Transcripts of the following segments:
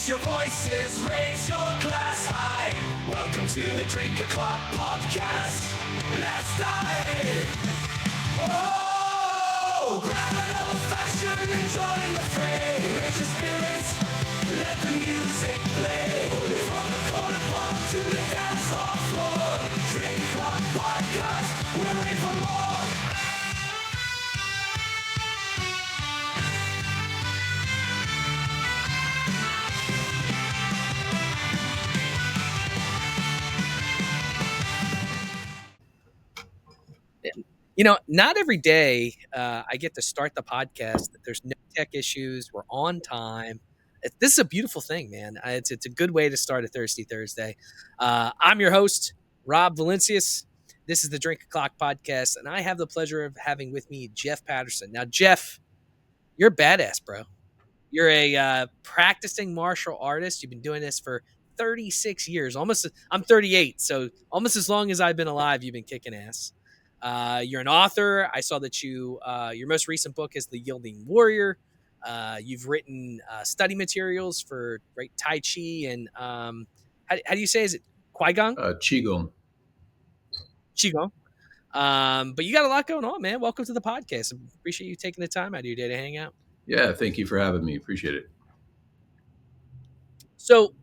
Raise your voices, raise your glass high. Welcome to the Drink O'Clock Podcast. Let's dive. Oh, grab an old fashioned and join the fray. Raise your spirits, let the music play. From the corner pub to the dance floor. Drink O'Clock Podcast, we're ready for more. You know, not every day I get to start the podcast. There's no tech issues. We're on time. This is a beautiful thing, man. It's a good way to start a Thirsty Thursday. I'm your host, Rob Valincius. This is the Drink O'Clock Podcast, and I have the pleasure of having with me Jeff Patterson. Now, Jeff, you're a badass, bro. You're a practicing martial artist. You've been doing this for 36 years. I'm 38, so almost as long as I've been alive, you've been kicking ass. You're an author. I saw that your most recent book is The Yielding Warrior. You've written study materials for Tai Chi and how do you say, is it Qigong? Qigong. Qigong. But you got a lot going on, man. Welcome to the podcast. I appreciate you taking the time out of your day to hang out. Yeah, thank you for having me. Appreciate it. So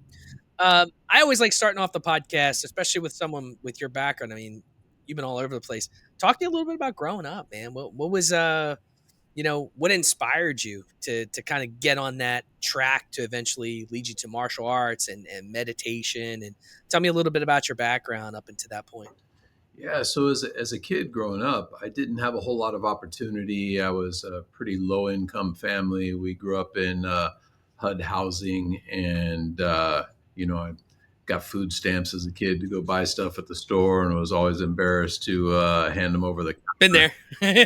I always like starting off the podcast, especially with someone with your background. I mean, you've been all over the place. Talk to me a little bit about growing up, man. What was what inspired you to kind of get on that track to eventually lead you to martial arts and meditation? And tell me a little bit about your background up until that point. Yeah, so as a kid growing up, I didn't have a whole lot of opportunity. I was a pretty low income family. We grew up in HUD housing, and I got food stamps as a kid to go buy stuff at the store, and I was always embarrassed to hand them over the counter. Been there. I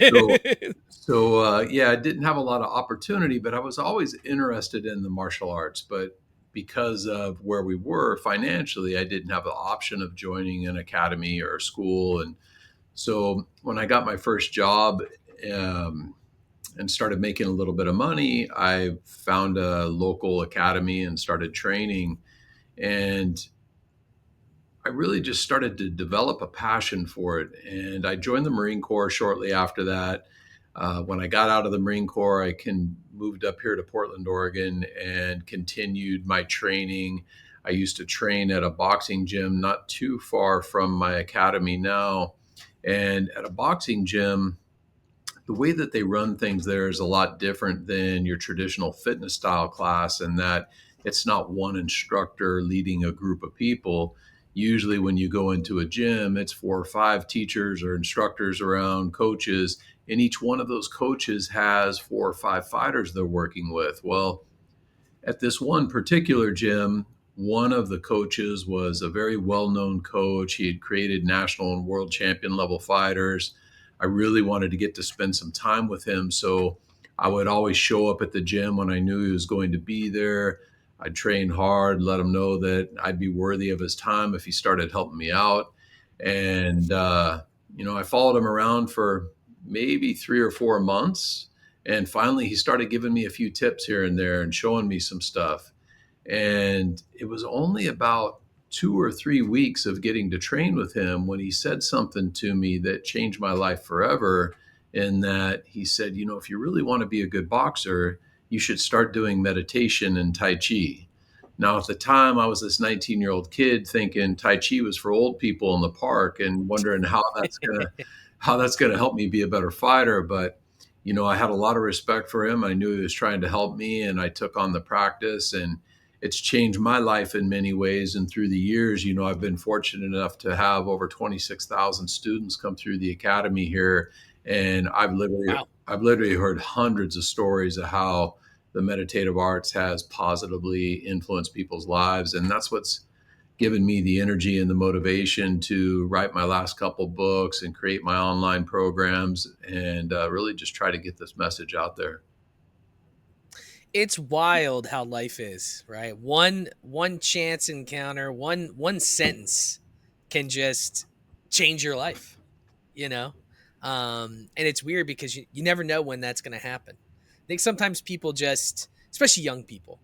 didn't have a lot of opportunity, but I was always interested in the martial arts. But because of where we were financially, I didn't have the option of joining an academy or a school. And so when I got my first job and started making a little bit of money, I found a local academy and started training. And I really just started to develop a passion for it. And I joined the Marine Corps shortly after that. When I got out of the Marine Corps, I moved up here to Portland, Oregon, and continued my training. I used to train at a boxing gym not too far from my academy now. And at a boxing gym, the way that they run things there is a lot different than your traditional fitness style class, in that it's not one instructor leading a group of people. Usually when you go into a gym, it's 4 or 5 teachers or instructors around, coaches, and each one of those coaches has 4 or 5 fighters they're working with. Well, at this one particular gym, one of the coaches was a very well-known coach. He had created national and world champion level fighters. I really wanted to get to spend some time with him, so I would always show up at the gym when I knew he was going to be there. I'd train hard, let him know that I'd be worthy of his time if he started helping me out. And, I followed him around for maybe 3 or 4 months. And finally, he started giving me a few tips here and there and showing me some stuff. And it was only about 2 or 3 weeks of getting to train with him when he said something to me that changed my life forever. In that he said, if you really want to be a good boxer, you should start doing meditation and Tai Chi. Now, at the time, I was this 19-year-old kid thinking Tai Chi was for old people in the park and wondering how that's gonna help me be a better fighter. But I had a lot of respect for him. I knew he was trying to help me, and I took on the practice, and it's changed my life in many ways. And through the years, I've been fortunate enough to have over 26,000 students come through the academy here, and I've literally heard hundreds of stories of how the meditative arts has positively influenced people's lives. And that's what's given me the energy and the motivation to write my last couple books and create my online programs and really just try to get this message out there. It's wild how life is, right? One chance encounter, one sentence can just change your life, and it's weird because you never know when that's going to happen. I think sometimes people just, especially young people,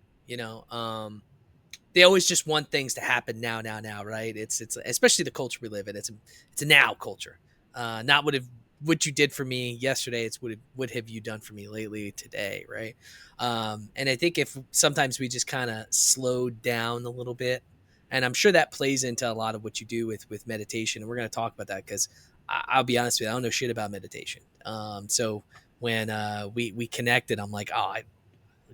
they always just want things to happen now, right? It's especially the culture we live in. It's a now culture, not what you did for me yesterday. It's what have you done for me lately today, right? And I think if sometimes we just kind of slow down a little bit, and I'm sure that plays into a lot of what you do with meditation, and we're going to talk about that because I'll be honest with you, I don't know shit about meditation. So when we connected, I'm like, oh, I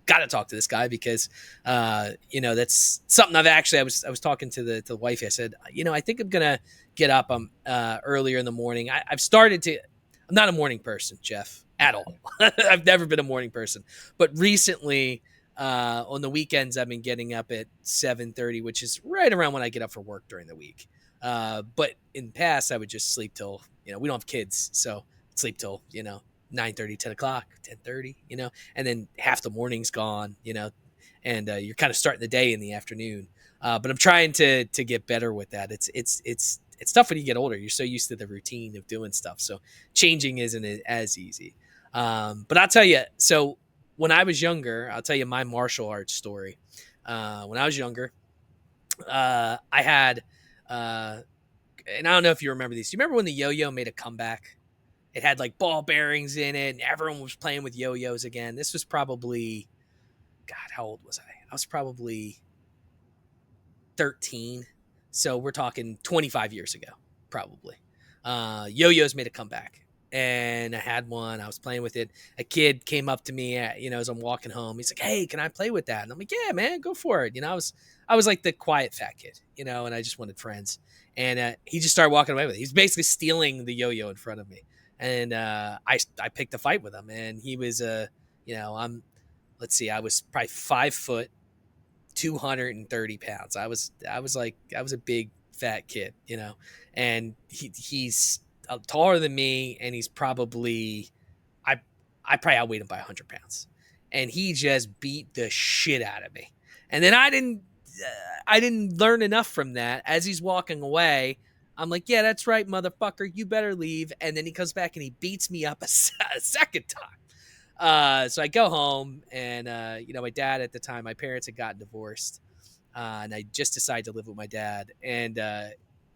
got to talk to this guy because that's something I was talking to the wife. I said, I think I'm gonna get up earlier in the morning. I've started to. I'm not a morning person, Jeff, at all. I've never been a morning person, but recently on the weekends I've been getting up at 7:30, which is right around when I get up for work during the week. But in the past I would just sleep till we don't have kids, so sleep till 9:30, 10 o'clock, 10:30, and then half the morning's gone, and you're kind of starting the day in the afternoon. But I'm trying to get better with that. It's tough when you get older. You're so used to the routine of doing stuff, so changing isn't as easy. But I'll tell you. So when I was younger, I'll tell you my martial arts story. When I was younger, I had, and I don't know if you remember these. Do you remember when the yo-yo made a comeback? It had like ball bearings in it, and everyone was playing with yo-yos again. This was probably, God, how old was I? I was probably 13. So we're talking 25 years ago, probably. Yo-yos made a comeback, and I had one. I was playing with it. A kid came up to me, as I'm walking home. He's like, "Hey, can I play with that?" And I'm like, "Yeah, man, go for it." I was like the quiet fat kid, and I just wanted friends. And he just started walking away with it. He's basically stealing the yo-yo in front of me, and I picked a fight with him, and he was let's see, I was probably 5 foot, 230 pounds. I was a big fat kid, and he's taller than me, and he's probably I I probably outweighed him by 100 pounds, and he just beat the shit out of me. And then I didn't learn enough from that. As he's walking away, I'm like, yeah, that's right, motherfucker. You better leave. And then he comes back and he beats me up a second time. So I go home, and my dad at the time, my parents had gotten divorced, and I just decided to live with my dad. And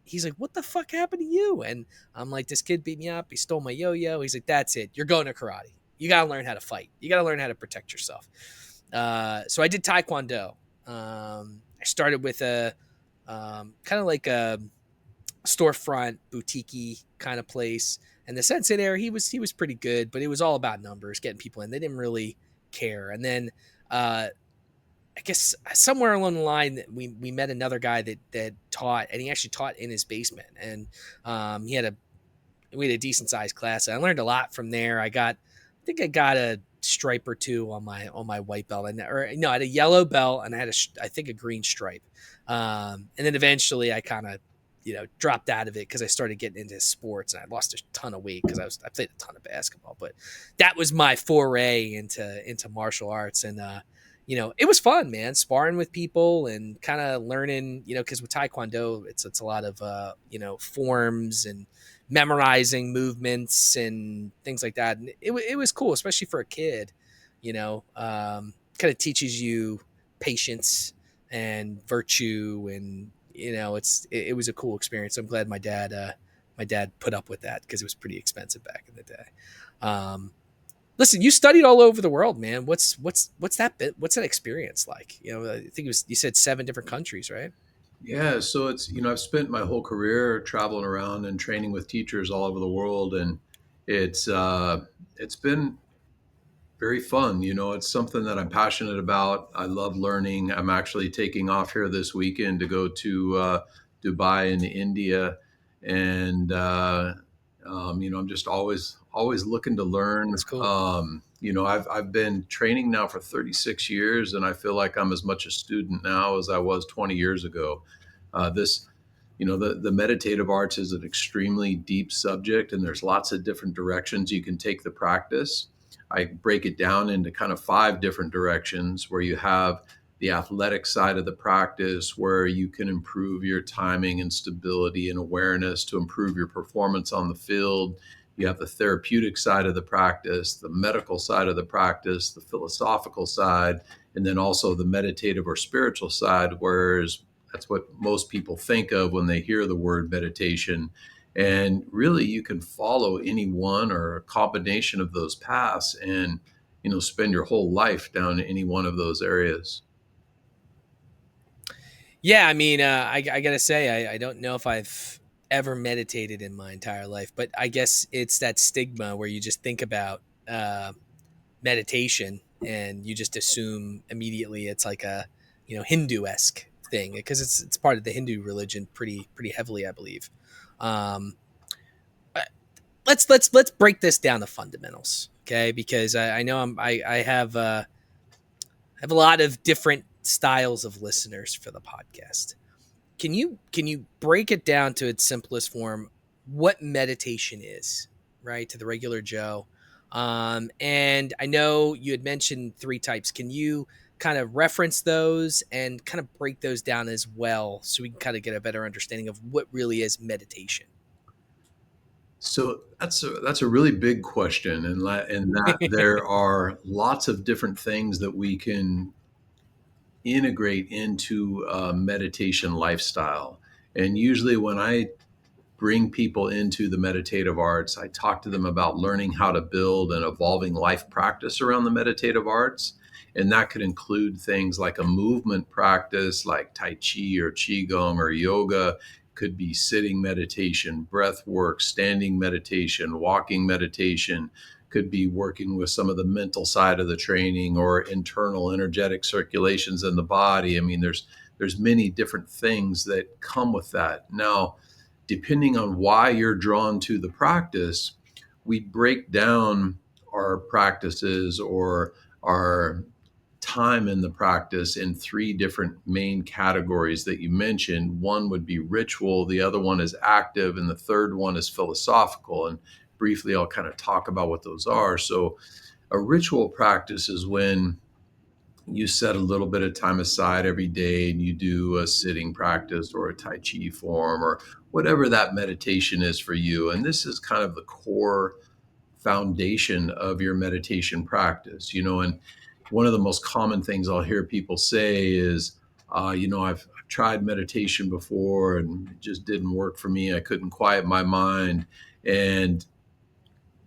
he's like, "What the fuck happened to you?" And I'm like, "This kid beat me up. He stole my yo-yo." He's like, "That's it. You're going to karate. You got to learn how to fight. You got to learn how to protect yourself." So I did taekwondo. I started with a kind of like a storefront boutique kind of place, and the sensei there, he was pretty good, but it was all about numbers, getting people in. They didn't really care. And then I guess somewhere along the line we met another guy that taught, and he actually taught in his basement, and we had a decent sized class. And I learned a lot from there. I think I got a stripe or two on my white belt, and or no, I had a yellow belt, and I had I think a green stripe. And then eventually I kind of dropped out of it because I started getting into sports, and I lost a ton of weight because I played a ton of basketball. But that was my foray into martial arts, and it was fun, man, sparring with people and kind of learning, because with Taekwondo, it's a lot of forms and memorizing movements and things like that. And it was cool, especially for a kid. Kind of teaches you patience and virtue, and it was a cool experience. I'm glad my dad put up with that because it was pretty expensive back in the day. Listen, you studied all over the world, man. What's that experience like? I think you said 7 different countries, right? Yeah, so it's, I've spent my whole career traveling around and training with teachers all over the world, and it's been very fun. It's something that I'm passionate about. I love learning. I'm actually taking off here this weekend to go to Dubai in India, and I'm just always looking to learn. That's cool. I've been training now for 36 years, and I feel like I'm as much a student now as I was 20 years ago. This the meditative arts is an extremely deep subject, and there's lots of different directions you can take the practice. I break it down into kind of 5 different directions, where you have the athletic side of the practice, where you can improve your timing and stability and awareness to improve your performance on the field. You have the therapeutic side of the practice, the medical side of the practice, the philosophical side, and then also the meditative or spiritual side, whereas that's what most people think of when they hear the word meditation. And really, you can follow any one or a combination of those paths and, spend your whole life down any one of those areas. Yeah, I mean, I gotta say, I don't know if I've ever meditated in my entire life, but I guess it's that stigma where you just think about meditation and you just assume immediately it's like a Hindu-esque thing because it's part of the Hindu religion pretty heavily, I believe. Um, uh, let's break this down to fundamentals, okay? Because I know I have a lot of different styles of listeners for the podcast. Can you break it down to its simplest form? What meditation is, right, to the regular Joe? And I know you had mentioned three types. Can you kind of reference those and kind of break those down as well, so we can kind of get a better understanding of what really is meditation? So that's a really big question, and that there are lots of different things that we can integrate into a meditation lifestyle. And usually, when I bring people into the meditative arts, I talk to them about learning how to build an evolving life practice around the meditative arts. And that could include things like a movement practice like Tai Chi or Qigong or yoga, could be sitting meditation, breath work, standing meditation, walking meditation, could be working with some of the mental side of the training or internal energetic circulations in the body. I mean, there's many different things that come with that. Now, depending on why you're drawn to the practice, we break down our practices or our time in the practice in three different main categories that you mentioned. One would be ritual, the other one is active, and the third one is philosophical. And briefly, I'll kind of talk about what those are. So, a ritual practice is when you set a little bit of time aside every day and you do a sitting practice or a Tai Chi form or whatever that meditation is for you. And this is kind of the core foundation of your meditation practice, and one of the most common things I'll hear people say is, I've tried meditation before and it just didn't work for me. I couldn't quiet my mind. And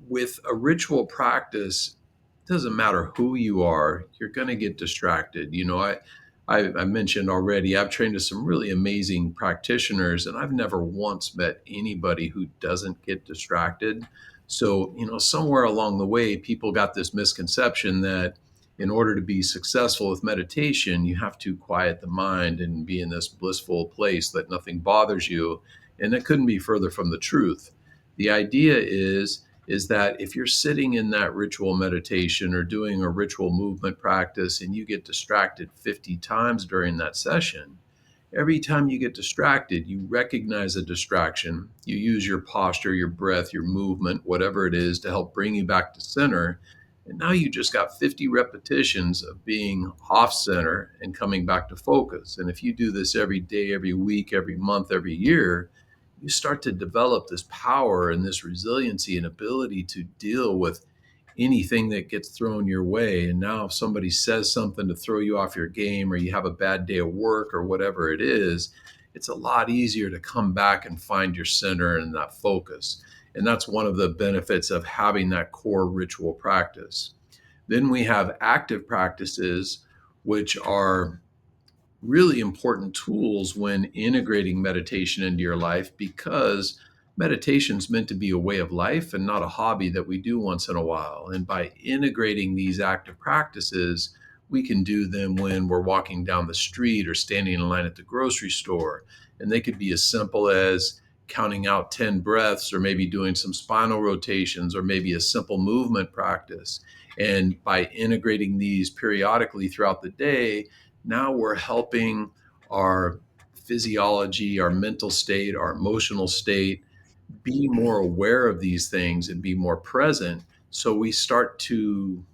with a ritual practice, it doesn't matter who you are, you're going to get distracted. I mentioned already, I've trained with some really amazing practitioners, and I've never once met anybody who doesn't get distracted. So, somewhere along the way, people got this misconception that in order to be successful with meditation, you have to quiet the mind and be in this blissful place that nothing bothers you. And it couldn't be further from the truth. The idea is that if you're sitting in that ritual meditation or doing a ritual movement practice and you get distracted 50 times during that session, every time you get distracted, you recognize a distraction. You use your posture, your breath, your movement, whatever it is, to help bring you back to center. And now you just got 50 repetitions of being off center and coming back to focus. And if you do this every day, every week, every month, every year, you start to develop this power and this resiliency and ability to deal with anything that gets thrown your way. And now, if somebody says something to throw you off your game, or you have a bad day of work, or whatever it is, it's a lot easier to come back and find your center and that focus. And that's one of the benefits of having that core ritual practice. Then we have active practices, which are really important tools when integrating meditation into your life, because meditation is meant to be a way of life and not a hobby that we do once in a while. And by integrating these active practices, we can do them when we're walking down the street or standing in line at the grocery store. And they could be as simple as counting out 10 breaths, or maybe doing some spinal rotations, or maybe a simple movement practice. And by integrating these periodically throughout the day, now we're helping our physiology, our mental state, our emotional state be more aware of these things and be more present. So we start to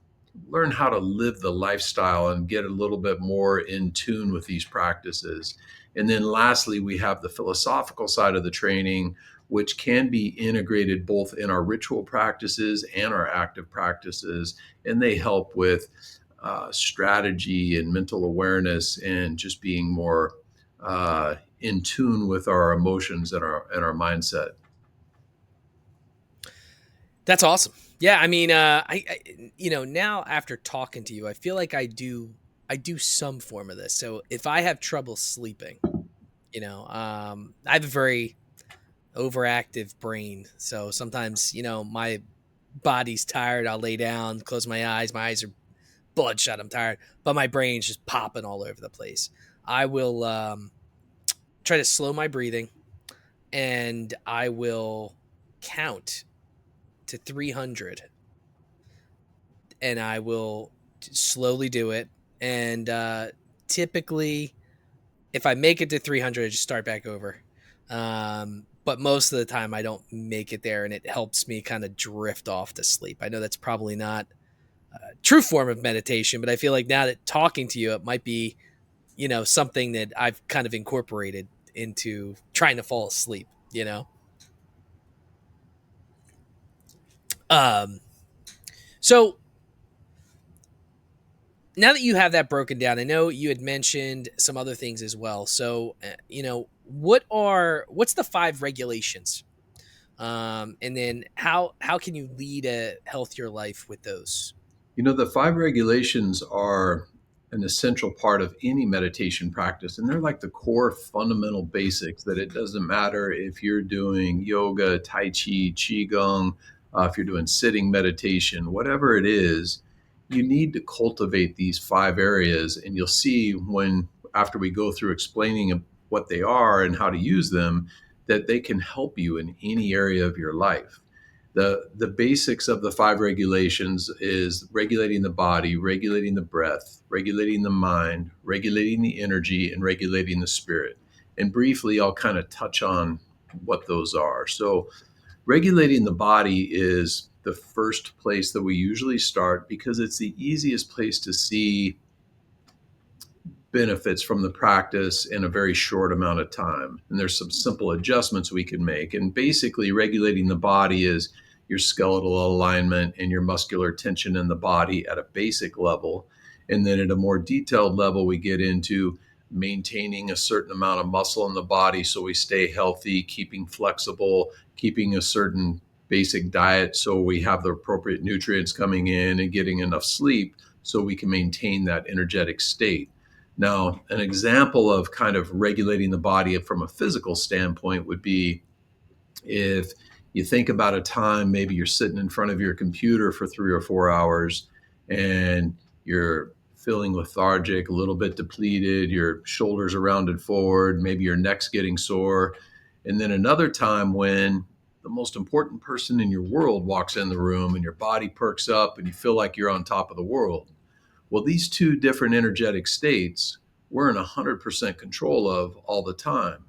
learn how to live the lifestyle and get a little bit more in tune with these practices. And then lastly, we have the philosophical side of the training, which can be integrated both in our ritual practices and our active practices. And they help with strategy and mental awareness, and just being more in tune with our emotions and our mindset. That's awesome. Yeah, I mean, now after talking to you, I feel like I do some form of this. So if I have trouble sleeping, I have a very overactive brain. So sometimes, my body's tired. I'll lay down, close my eyes. My eyes are bloodshot. I'm tired, but my brain's just popping all over the place. I will try to slow my breathing, and I will count to 300, and I will slowly do it. And typically, if I make it to 300, I just start back over. But most of the time, I don't make it there, and it helps me kind of drift off to sleep. I know that's probably not a true form of meditation, but I feel like now that talking to you, it might be, something that I've kind of incorporated into trying to fall asleep, Um, so now that you have that broken down, I know you had mentioned some other things as well. So, what's the five regulations? And then how can you lead a healthier life with those? The five regulations are an essential part of any meditation practice, and they're like the core fundamental basics that it doesn't matter if you're doing yoga, Tai Chi, Qigong, if you're doing sitting meditation, whatever it is, you need to cultivate these five areas. And you'll see after we go through explaining what they are and how to use them, that they can help you in any area of your life. The basics of the five regulations is regulating the body, regulating the breath, regulating the mind, regulating the energy, and regulating the spirit. And briefly, I'll kind of touch on what those are. So regulating the body is the first place that we usually start, because it's the easiest place to see benefits from the practice in a very short amount of time. And there's some simple adjustments we can make. And basically, regulating the body is your skeletal alignment and your muscular tension in the body at a basic level. And then at a more detailed level, we get into maintaining a certain amount of muscle in the body so we stay healthy, keeping flexible, keeping a certain basic diet so we have the appropriate nutrients coming in, and getting enough sleep so we can maintain that energetic state. Now, an example of kind of regulating the body from a physical standpoint would be if you think about a time, maybe you're sitting in front of your computer for 3 or 4 hours and you're feeling lethargic, a little bit depleted, your shoulders are rounded forward, maybe your neck's getting sore. And then another time when the most important person in your world walks in the room and your body perks up and you feel like you're on top of the world. Well, these two different energetic states we're in 100% control of all the time.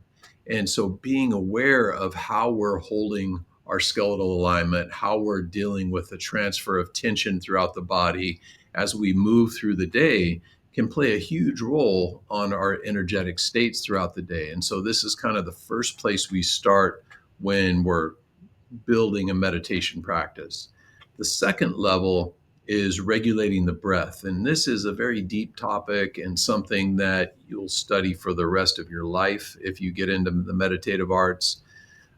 And so being aware of how we're holding our skeletal alignment, how we're dealing with the transfer of tension throughout the body as we move through the day can play a huge role on our energetic states throughout the day. And so this is kind of the first place we start when we're building a meditation practice. The second level is regulating the breath. And this is a very deep topic and something that you'll study for the rest of your life if you get into the meditative arts.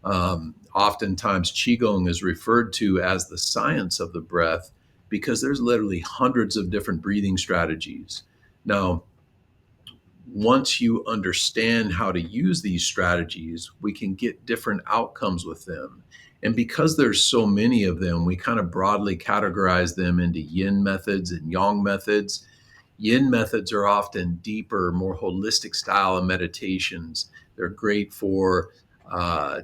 Oftentimes, Qigong is referred to as the science of the breath because there's literally hundreds of different breathing strategies. Now, once you understand how to use these strategies, we can get different outcomes with them. And because there's so many of them, we kind of broadly categorize them into yin methods and yang methods. Yin methods are often deeper, more holistic style of meditations. They're great for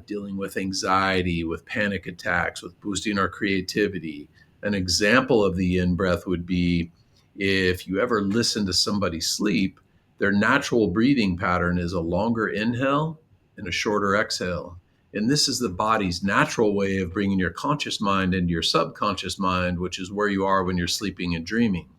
dealing with anxiety, with panic attacks, with boosting our creativity. An example of the yin breath would be if you ever listen to somebody sleep, their natural breathing pattern is a longer inhale and a shorter exhale. And this is the body's natural way of bringing your conscious mind into your subconscious mind, which is where you are when you're sleeping and dreaming.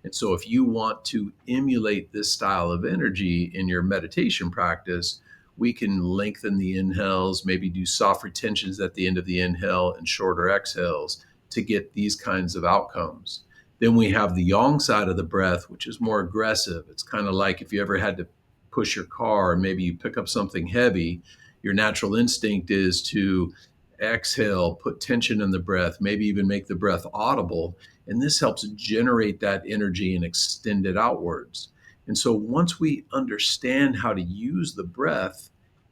And so if you want to emulate this style of energy in your meditation practice, we can lengthen the inhales, maybe do soft retentions at the end of the inhale and shorter exhales to get these kinds of outcomes. Then we have the yang side of the breath, which is more aggressive. It's kind of like if you ever had to push your car, or maybe you pick up something heavy, your natural instinct is to exhale, put tension in the breath, maybe even make the breath audible. And this helps generate that energy and extend it outwards. And so once we understand how to use the breath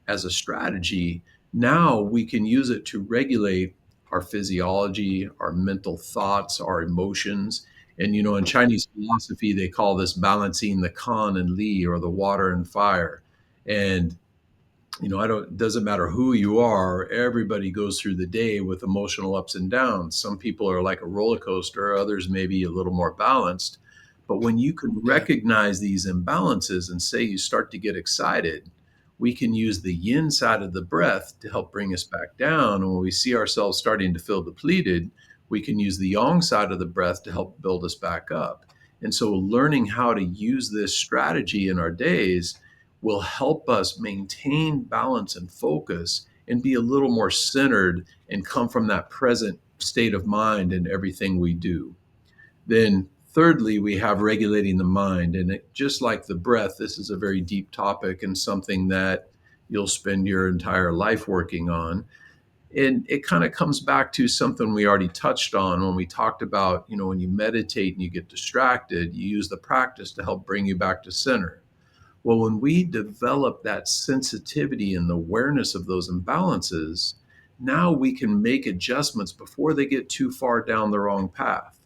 as a strategy, now we can use it to regulate our physiology, our mental thoughts, our emotions. And, in Chinese philosophy, they call this balancing the kan and li, or the water and fire. And it doesn't matter who you are, everybody goes through the day with emotional ups and downs. Some people are like a roller coaster, others maybe a little more balanced. But when you can recognize these imbalances and say you start to get excited, we can use the yin side of the breath to help bring us back down. And when we see ourselves starting to feel depleted, we can use the yang side of the breath to help build us back up. And so learning how to use this strategy in our days will help us maintain balance and focus and be a little more centered and come from that present state of mind in everything we do. Then thirdly, we have regulating the mind. And just like the breath, this is a very deep topic and something that you'll spend your entire life working on. And it kind of comes back to something we already touched on when we talked about, when you meditate and you get distracted, you use the practice to help bring you back to center. Well, when we develop that sensitivity and the awareness of those imbalances, now we can make adjustments before they get too far down the wrong path.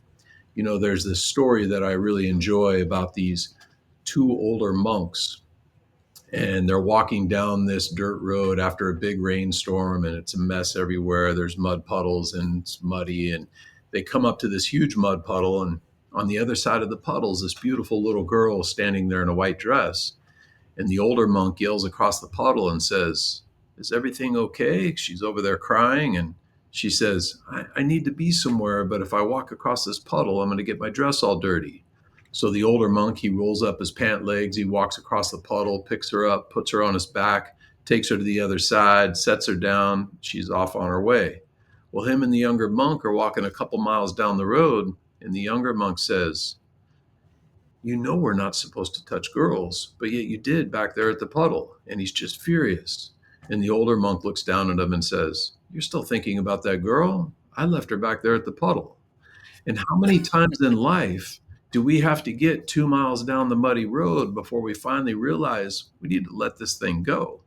There's this story that I really enjoy about these two older monks, and they're walking down this dirt road after a big rainstorm, and it's a mess everywhere. There's mud puddles and it's muddy, and they come up to this huge mud puddle, and on the other side of the puddles, this beautiful little girl standing there in a white dress. And the older monk yells across the puddle and says, "Is everything okay?" She's over there crying. And she says, I need to be somewhere, but if I walk across this puddle, I'm going to get my dress all dirty. So the older monk, he rolls up his pant legs, he walks across the puddle, picks her up, puts her on his back, takes her to the other side, sets her down. She's off on her way. Well, him and the younger monk are walking a couple miles down the road, and the younger monk says, we're not supposed to touch girls, but yet you did back there at the puddle. And he's just furious. And the older monk looks down at him and says, "You're still thinking about that girl? I left her back there at the puddle." And how many times in life do we have to get 2 miles down the muddy road before we finally realize we need to let this thing go?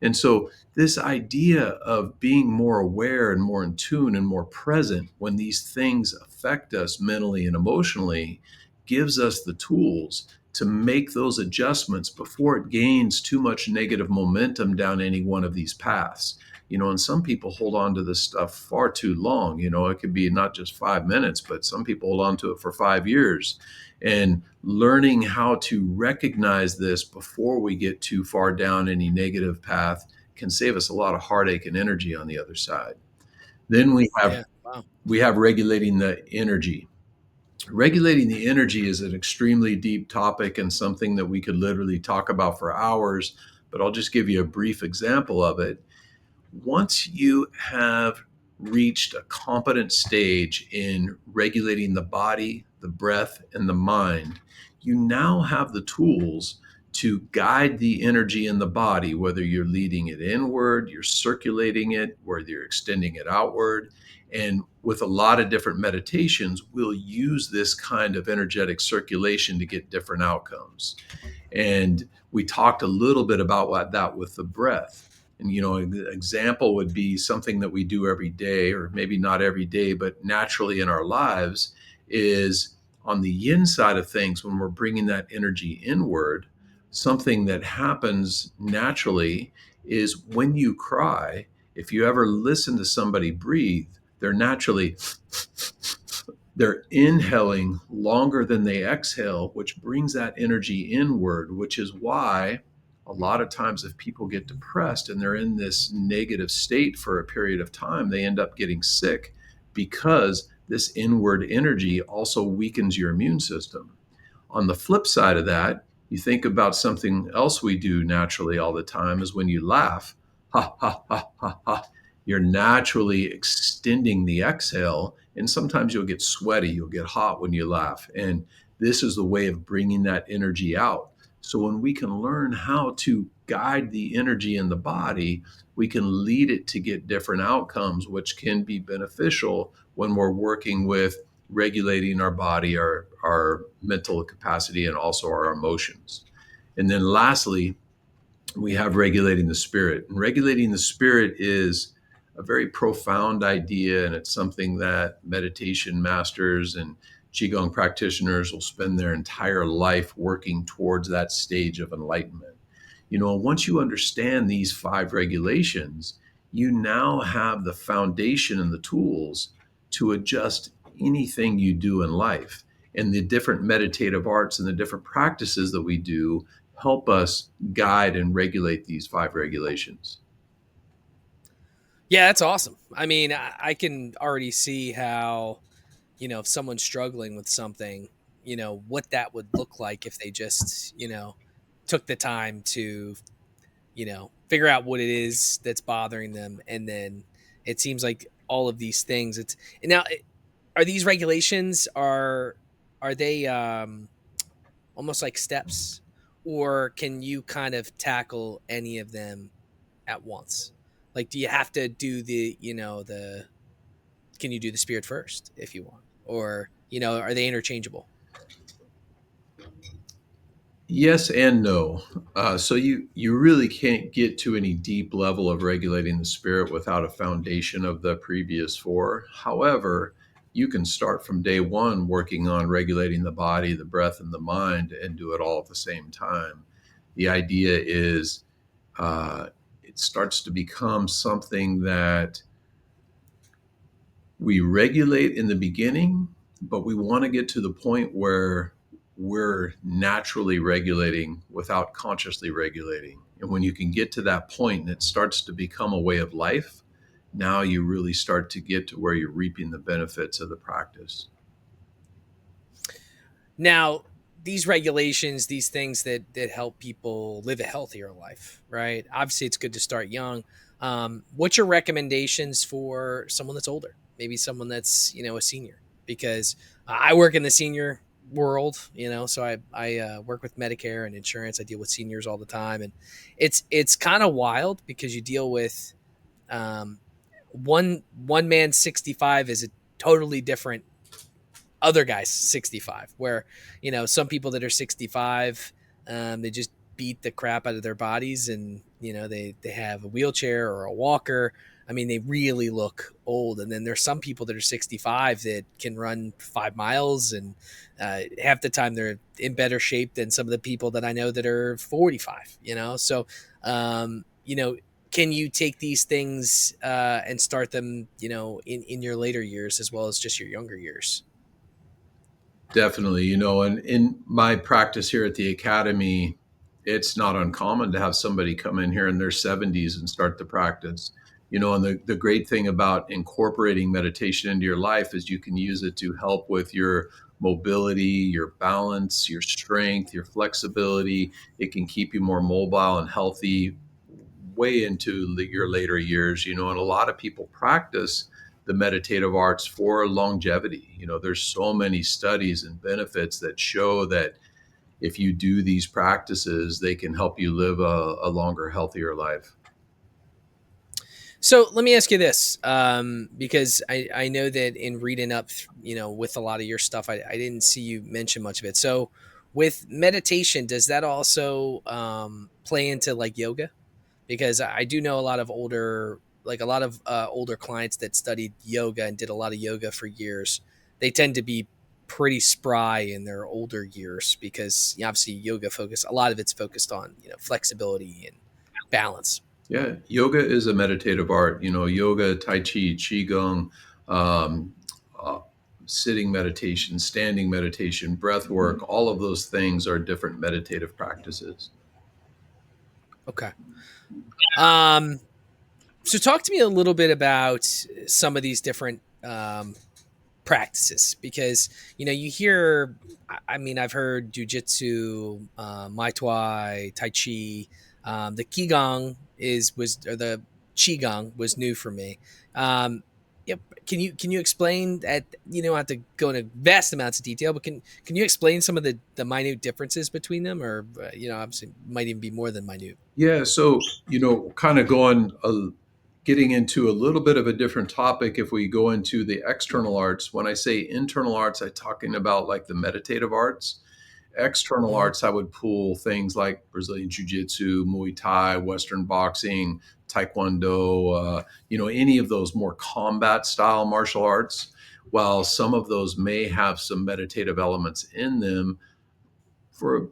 And so this idea of being more aware and more in tune and more present when these things affect us mentally and emotionally gives us the tools to make those adjustments before it gains too much negative momentum down any one of these paths. And some people hold on to this stuff far too long. It could be not just 5 minutes, but some people hold on to it for 5 years. And learning how to recognize this before we get too far down any negative path can save us a lot of heartache and energy on the other side. Then we have regulating the energy. Regulating the energy is an extremely deep topic and something that we could literally talk about for hours, but I'll just give you a brief example of it. Once you have reached a competent stage in regulating the body, the breath, and the mind, you now have the tools to guide the energy in the body, whether you're leading it inward, you're circulating it, whether you're extending it outward. And with a lot of different meditations, we'll use this kind of energetic circulation to get different outcomes. And we talked a little bit about that with the breath. And, an example would be something that we do every day, or maybe not every day, but naturally in our lives, is on the yin side of things, when we're bringing that energy inward, something that happens naturally is when you cry, if you ever listen to somebody breathe, they're inhaling longer than they exhale, which brings that energy inward, which is why a lot of times if people get depressed and they're in this negative state for a period of time, they end up getting sick, because this inward energy also weakens your immune system. On the flip side of that, you think about something else we do naturally all the time is when you laugh, ha, ha, ha, ha, ha. you're naturally extending the exhale. And sometimes you'll get sweaty, you'll get hot when you laugh. And this is the way of bringing that energy out. So when we can learn how to guide the energy in the body, we can lead it to get different outcomes, which can be beneficial when we're working with regulating our body, our mental capacity, and also our emotions. And then lastly, we have regulating the spirit. And regulating the spirit is a very profound idea, and it's something that meditation masters and Qigong practitioners will spend their entire life working towards that stage of enlightenment. Once you understand these five regulations, you now have the foundation and the tools to adjust anything you do in life. And the different meditative arts and the different practices that we do help us guide and regulate these five regulations. Yeah, that's awesome. I mean, I can already see how, if someone's struggling with something, what that would look like if they just, took the time to, figure out what it is that's bothering them. And then it seems like all of these things, it's now, are these regulations, are they almost like steps, or can you kind of tackle any of them at once? Like, do you have to do can you do the spirit first if you want? Or, are they interchangeable? Yes and no. So you really can't get to any deep level of regulating the spirit without a foundation of the previous four. However, you can start from day one working on regulating the body, the breath, and the mind, and do it all at the same time. The idea is it starts to become something that we regulate in the beginning, but we want to get to the point where we're naturally regulating without consciously regulating. And when you can get to that point and it starts to become a way of life, now you really start to get to where you're reaping the benefits of the practice. Now, these regulations, these things that help people live a healthier life, right? Obviously, it's good to start young. What's your recommendations for someone that's older? Maybe someone that's a senior, because I work in the senior world, so I work with Medicare and insurance. I deal with seniors all the time, and it's kind of wild because you deal with um, one man 65 is a totally different other guys 65, where some people that are 65, they just beat the crap out of their bodies, and they have a wheelchair or a walker. I mean, they really look old. And then there's some people that are 65 that can run 5 miles, and half the time they're in better shape than some of the people that I know that are 45. So can you take these things and start them in your later years as well as just your younger years? Definitely, and in my practice here at the academy, it's not uncommon to have somebody come in here in their 70s and start the practice. And the great thing about incorporating meditation into your life is you can use it to help with your mobility, your balance, your strength, your flexibility. It can keep you more mobile and healthy way into your later years, and a lot of people practice the meditative arts for longevity. There's so many studies and benefits that show that if you do these practices, they can help you live a longer, healthier life. So let me ask you this, because I know that in reading up, with a lot of your stuff, I didn't see you mention much of it. So with meditation, does that also play into like yoga? Because I do know a lot of older clients that studied yoga and did a lot of yoga for years. They tend to be pretty spry in their older years because obviously a lot of it's focused on flexibility and balance. Yeah, yoga is a meditative art. Yoga, Tai Chi, Qigong, um, uh, sitting meditation, standing meditation, breath work, all of those things are different meditative practices. Okay. Um, so talk to me a little bit about some of these different practices, because you hear, I mean, I've heard jujitsu, mai tai, tai chi, the qigong or the Qigong was new for me. Yep. Can you explain that? You don't have to go into vast amounts of detail, but can you explain some of the minute differences between them, or obviously might even be more than minute. Yeah, so kind of getting into a little bit of a different topic. If we go into the external arts, when I say internal arts, I'm talking about like the meditative arts. External Hmm. arts, I would pull things like Brazilian Jiu-Jitsu, Muay Thai, Western boxing, Taekwondo, any of those more combat style martial arts. While some of those may have some meditative elements in them, for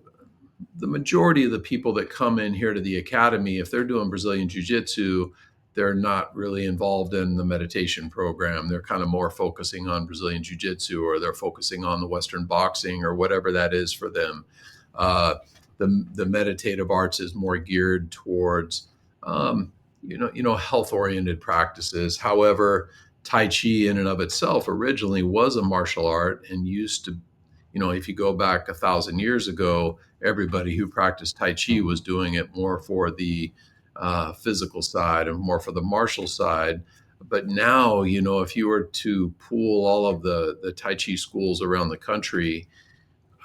the majority of the people that come in here to the academy, if they're doing Brazilian Jiu Jitsu, they're not really involved in the meditation program. They're kind of more focusing on Brazilian Jiu Jitsu, or they're focusing on the Western boxing, or whatever that is for them. Uh, the meditative arts is more geared towards health oriented practices. However, Tai Chi in and of itself originally was a martial art and used to, if you go back 1,000 years ago, everybody who practiced Tai Chi was doing it more for the physical side and more for the martial side. But now, if you were to pool all of the Tai Chi schools around the country,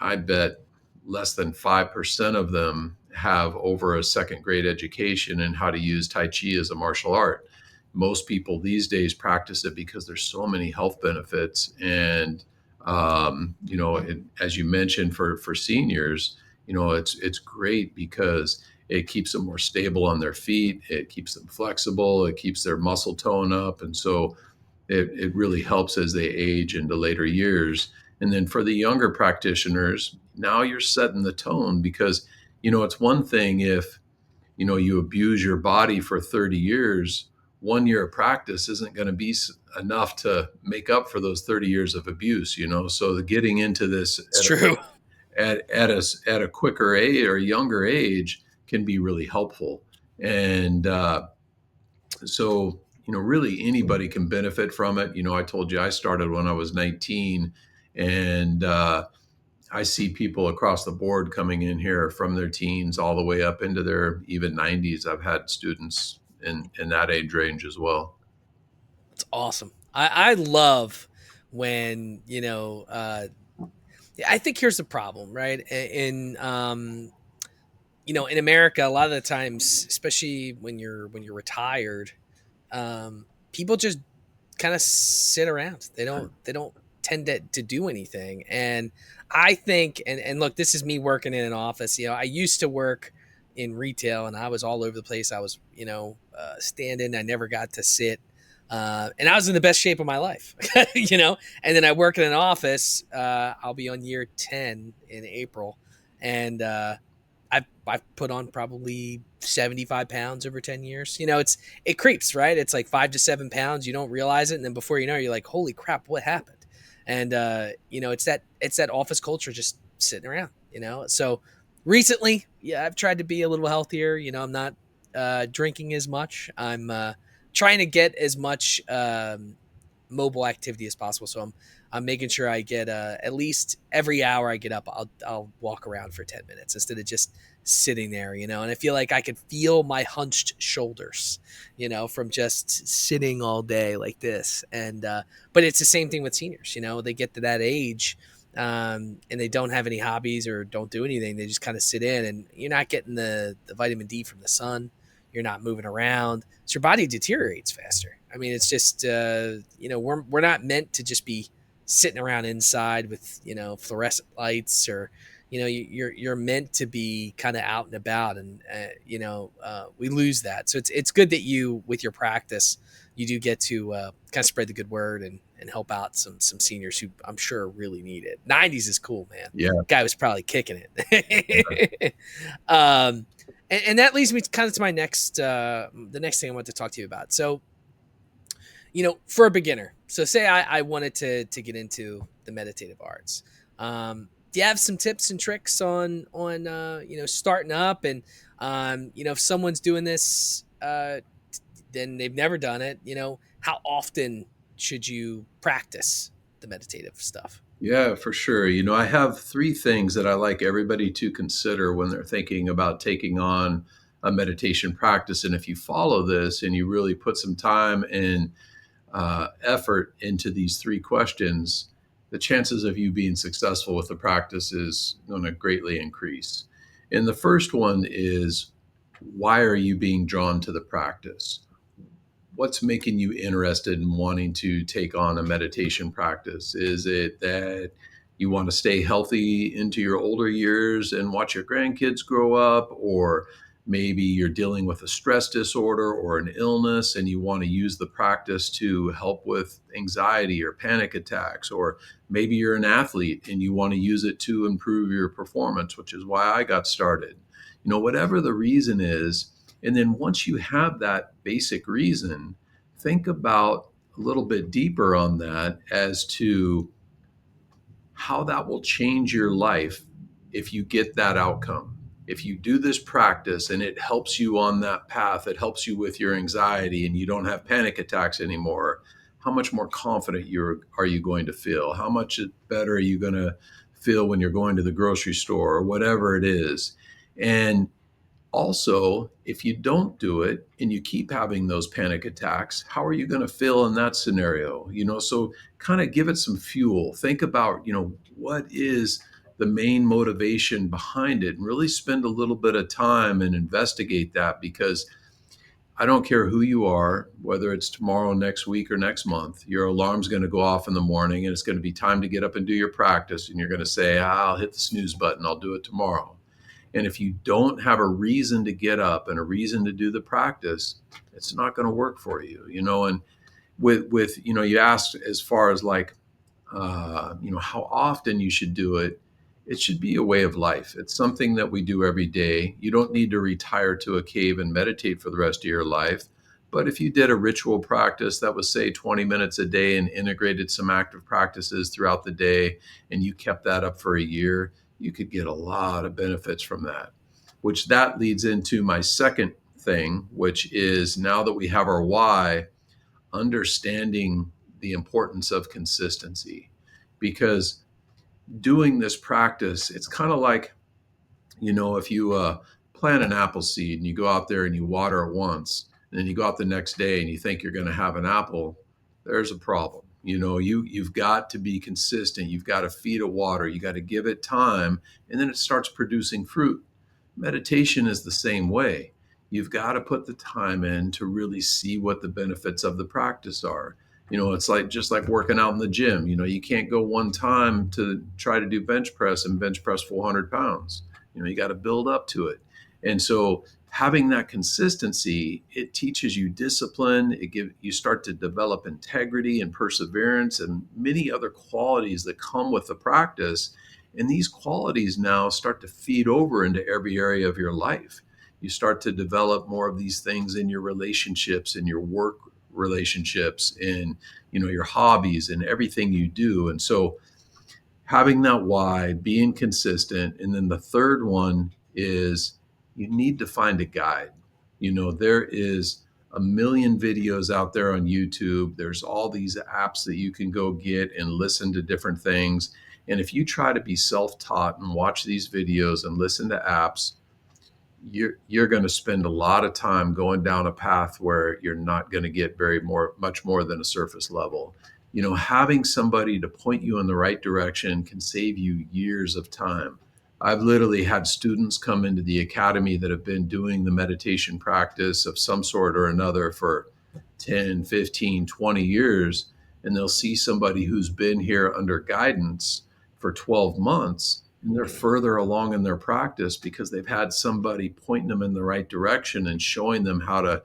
I bet less than 5% of them have over a second grade education in how to use Tai Chi as a martial art. Most people these days practice it because there's so many health benefits. And, as you mentioned, for seniors, it's great because it keeps them more stable on their feet. It keeps them flexible. It keeps their muscle tone up. And so it really helps as they age into later years. And then for the younger practitioners, now you're setting the tone because, it's one thing if, you abuse your body for 30 years, 1 year of practice isn't going to be enough to make up for those 30 years of abuse. So the getting into this It's true. at a quicker age or younger age can be really helpful. And, so really anybody can benefit from it. I told you I started when I was 19, and I see people across the board coming in here from their teens all the way up into their even 90s. I've had students in that age range as well. It's awesome. I love when I think here's the problem, right? In America, a lot of the times, especially when you're retired, people just kind of sit around. They don't tend to do anything. And I think, and look, this is me working in an office. I used to work in retail, and I was all over the place. I was standing. I never got to sit. And I was in the best shape of my life, And then I work in an office. I'll be on year 10 in April, and I've put on probably 75 pounds over 10 years. It creeps, right? It's like 5 to 7 pounds. You don't realize it. And then before you know it, you're like, holy crap, what happened? And, it's that office culture just sitting around. So recently, yeah, I've tried to be a little healthier. I'm not drinking as much. I'm trying to get as much mobile activity as possible. So I'm making sure I get at least every hour I get up, I'll walk around for 10 minutes instead of just sitting there, and I feel like I can feel my hunched shoulders, from just sitting all day like this. And but it's the same thing with seniors. They get to that age, and they don't have any hobbies or don't do anything. They just kind of sit in, and you're not getting the vitamin D from the sun. You're not moving around, so your body deteriorates faster. I mean, it's just we're not meant to just be sitting around inside with fluorescent lights, or you're meant to be kind of out and about. And we lose that. So it's good that you, with your practice, you do get to kind of spread the good word and help out some seniors who I'm sure really need it. 90s is cool, man. Yeah. Guy was probably kicking it. And that leads me kind of to my next the next thing I want to talk to you about. So for a beginner, so say I wanted to get into the meditative arts. Do you have some tips and tricks on starting up? And if someone's doing this, then they've never done it, how often should you practice the meditative stuff? Yeah, for sure. I have three things that I like everybody to consider when they're thinking about taking on a meditation practice. And if you follow this and you really put some time and effort into these 3 questions, the chances of you being successful with the practice is going to greatly increase. And the first one is, why are you being drawn to the practice? What's making you interested in wanting to take on a meditation practice? Is it that you want to stay healthy into your older years and watch your grandkids grow up? Or maybe you're dealing with a stress disorder or an illness and you want to use the practice to help with anxiety or panic attacks? Or maybe you're an athlete and you want to use it to improve your performance, which is why I got started. Whatever the reason is. And then once you have that basic reason, think about a little bit deeper on that as to how that will change your life if you get that outcome. If you do this practice and it helps you on that path, it helps you with your anxiety and you don't have panic attacks anymore, how much more confident are you going to feel? How much better are you going to feel when you're going to the grocery store or whatever it is? And also, if you don't do it and you keep having those panic attacks, how are you going to feel in that scenario? So kind of give it some fuel. Think about, what is the main motivation behind it, and really spend a little bit of time and investigate that, because I don't care who you are, whether it's tomorrow, next week, or next month, your alarm's going to go off in the morning and it's going to be time to get up and do your practice. And you're going to say, I'll hit the snooze button. I'll do it tomorrow. And if you don't have a reason to get up and a reason to do the practice, it's not going to work for you, And with you asked as far as like, how often you should do it. It should be a way of life. It's something that we do every day. You don't need to retire to a cave and meditate for the rest of your life. But if you did a ritual practice that was, say, 20 minutes a day and integrated some active practices throughout the day, and you kept that up for a year, you could get a lot of benefits from that. Which that leads into my second thing, which is, now that we have our why, understanding the importance of consistency. Because doing this practice, it's kind of like, if you plant an apple seed and you go out there and you water it once, and then you go out the next day and you think you're going to have an apple, there's a problem. You've got to be consistent. You've got to feed it water. You got to give it time, and then it starts producing fruit. Meditation is the same way. You've got to put the time in to really see what the benefits of the practice are. It's like, just like working out in the gym. You can't go one time to try to do bench press and bench press 400 pounds. You got to build up to it. And so having that consistency, it teaches you discipline. You start to develop integrity and perseverance and many other qualities that come with the practice. And these qualities now start to feed over into every area of your life. You start to develop more of these things in your relationships, in your work relationships, in your hobbies, and everything you do. And so having that why, being consistent. And then the third one is, you need to find a guide. There is a million videos out there on YouTube. There's all these apps that you can go get and listen to different things. And if you try to be self-taught and watch these videos and listen to apps, you're going to spend a lot of time going down a path where you're not going to get much more than a surface level. Having somebody to point you in the right direction can save you years of time. I've literally had students come into the academy that have been doing the meditation practice of some sort or another for 10, 15, 20 years, and they'll see somebody who's been here under guidance for 12 months, and they're further along in their practice because they've had somebody pointing them in the right direction and showing them how to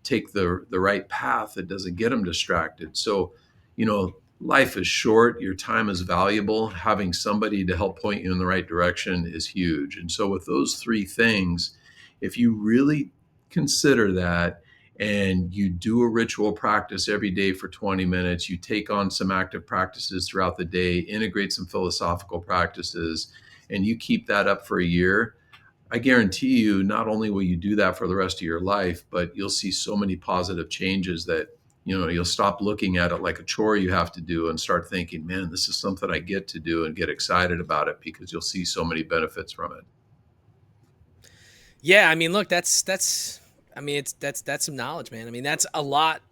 take the right path that doesn't get them distracted. So, life is short, your time is valuable. Having somebody to help point you in the right direction is huge. And so with those 3 things, if you really consider that, and you do a ritual practice every day for 20 minutes, you take on some active practices throughout the day, integrate some philosophical practices, and you keep that up for a year, I guarantee you, not only will you do that for the rest of your life, but you'll see so many positive changes that, you'll stop looking at it like a chore you have to do and start thinking, man, this is something I get to do, and get excited about it because you'll see so many benefits from it. Yeah, I mean, look, that's I mean, that's some knowledge, man. I mean, that's a lot.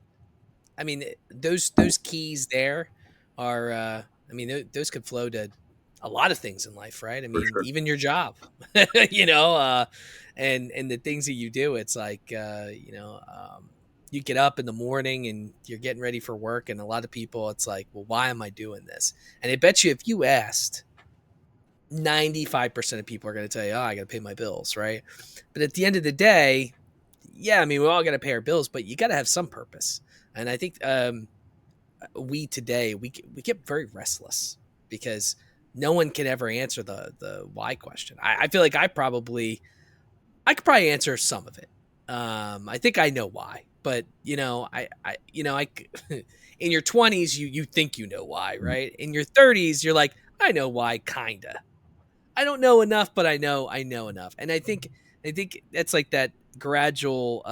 I mean, those keys there are I mean, those could flow to a lot of things in life, right? I For mean, sure. even your job. you know, and the things that you do, it's like you get up in the morning and you're getting ready for work, and a lot of people it's like, well, why am I doing this? And I bet you if you asked 95% of people are going to tell you, oh, I got to pay my bills, right? But at the end of the day, yeah, I mean, we all got to pay our bills, but you got to have some purpose. And I think we today we get very restless because no one can ever answer the why question. I feel like I could probably answer some of it. I think I know why, but in your 20s you think you know why, right? In your 30s you're like, I know why, kinda. I don't know enough, but I know enough. And I think that's like that gradual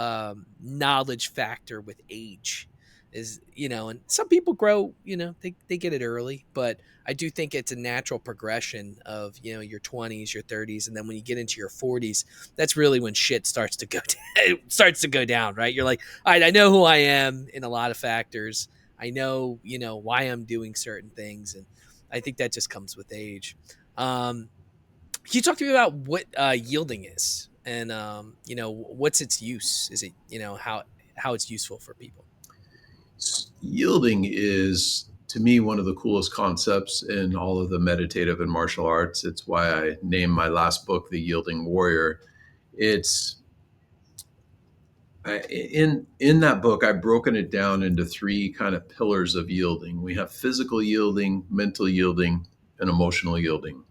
knowledge factor with age is, and some people grow, they get it early, but I do think it's a natural progression of, your 20s, your 30s, and then when you get into your 40s, that's really when shit starts to go starts to go down, right? You're like, all right, I know who I am in a lot of factors. I know, why I'm doing certain things, and I think that just comes with age. Um, can you talk to me about what yielding is, and what's its use? Is it how it's useful for people? Yielding is, to me, one of the coolest concepts in all of the meditative and martial arts. It's why I named my last book The Yielding Warrior. It's in that book, I've broken it down into three kind of pillars of yielding. We have physical yielding, mental yielding, and emotional yielding.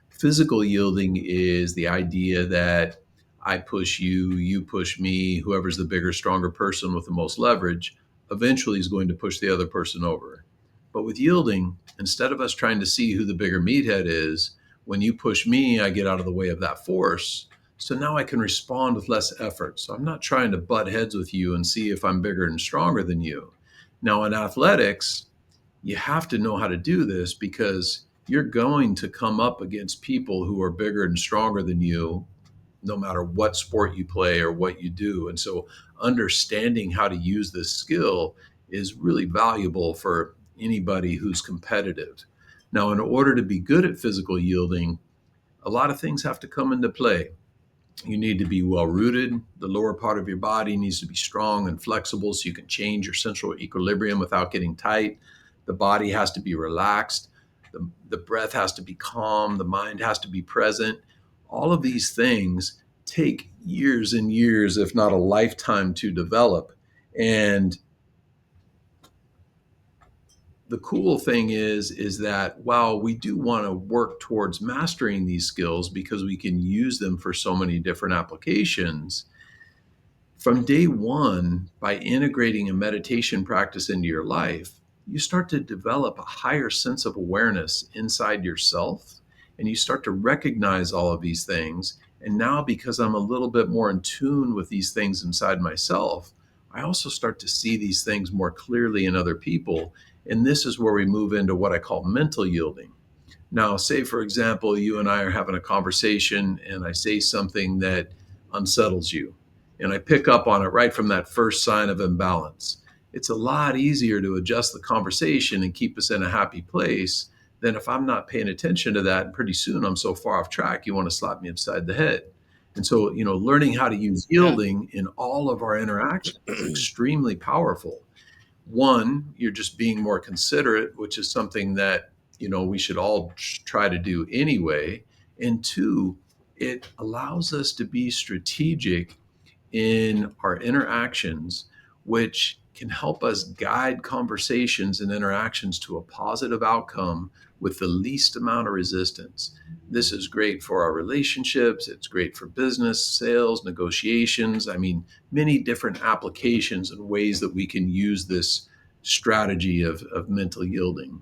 Physical yielding is the idea that I push you, you push me, whoever's the bigger, stronger person with the most leverage eventually is going to push the other person over. But with yielding, instead of us trying to see who the bigger meathead is, when you push me, I get out of the way of that force. So now I can respond with less effort. So I'm not trying to butt heads with you and see if I'm bigger and stronger than you. Now, in athletics, you have to know how to do this because you're going to come up against people who are bigger and stronger than you, no matter what sport you play or what you do. And so, understanding how to use this skill is really valuable for anybody who's competitive. Now, in order to be good at physical yielding, a lot of things have to come into play. You need to be well rooted. The lower part of your body needs to be strong and flexible so you can change your central equilibrium without getting tight. The body has to be relaxed. The breath has to be calm. The mind has to be present. All of these things take years and years, if not a lifetime, to develop. And the cool thing is that while we do want to work towards mastering these skills because we can use them for so many different applications, from day one, by integrating a meditation practice into your life, you start to develop a higher sense of awareness inside yourself, and you start to recognize all of these things. And now, because I'm a little bit more in tune with these things inside myself, I also start to see these things more clearly in other people. And this is where we move into what I call mental yielding. Now, say, for example, you and I are having a conversation and I say something that unsettles you, and I pick up on it right from that first sign of imbalance. It's a lot easier to adjust the conversation and keep us in a happy place than if I'm not paying attention to that. And pretty soon I'm so far off track, you want to slap me upside the head. And so, learning how to use Yeah. yielding in all of our interactions is extremely powerful. One, you're just being more considerate, which is something that we should all try to do anyway. And two, it allows us to be strategic in our interactions, which can help us guide conversations and interactions to a positive outcome with the least amount of resistance. This is great for our relationships. It's great for business, sales, negotiations. I mean, many different applications and ways that we can use this strategy of mental yielding.